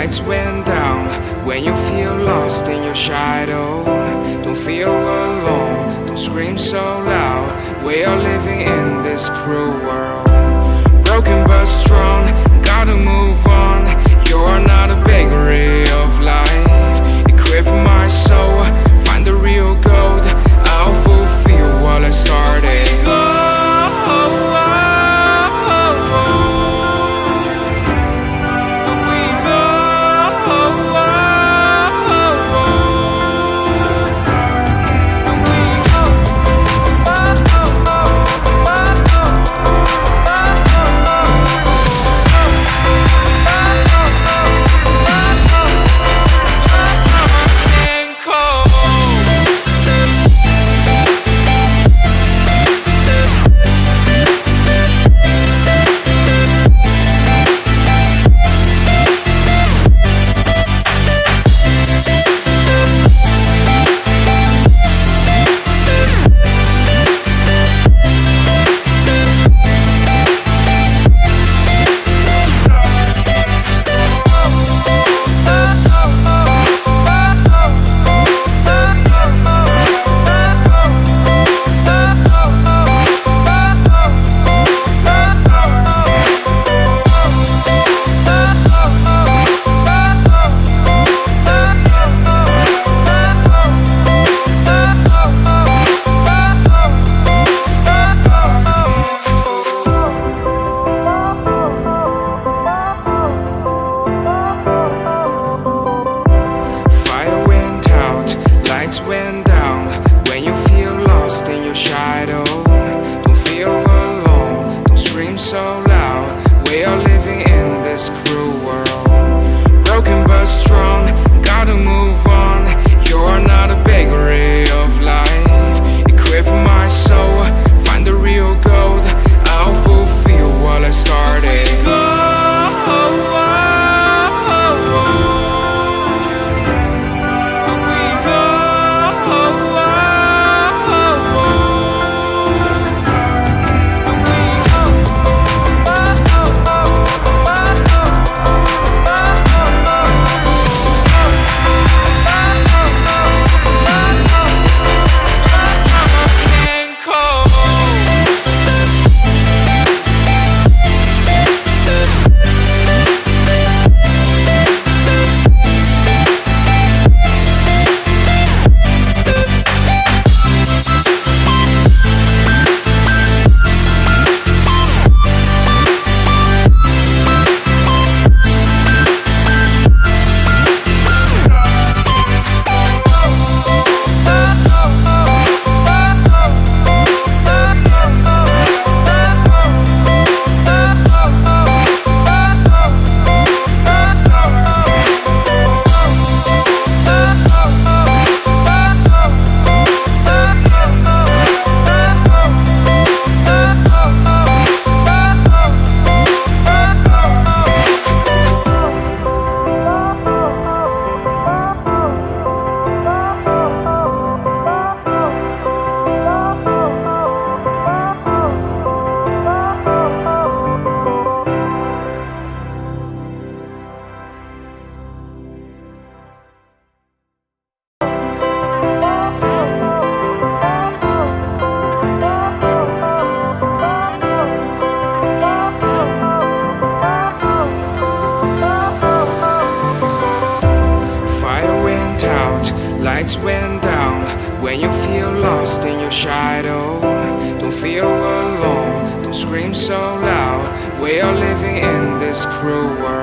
lights went down. When you feel lost in your shadow, don't feel alone, don't scream so loud. We are living in this cruel world, broken but strong, gotta move on. You're not a bakery of life, equip my soul, find the real gold. I'll fulfill what I started. Went down. When you feel lost in your shadow, don't feel alone, don't scream so loud. We are living in this cruel world, broken but strong, gotta move on. You're not a bakery of life, equip my soul, find the real gold. I'll fulfill what I started. Lights went down. When you feel lost in your shadow, don't feel alone, don't scream so loud. We are living in this cruel world,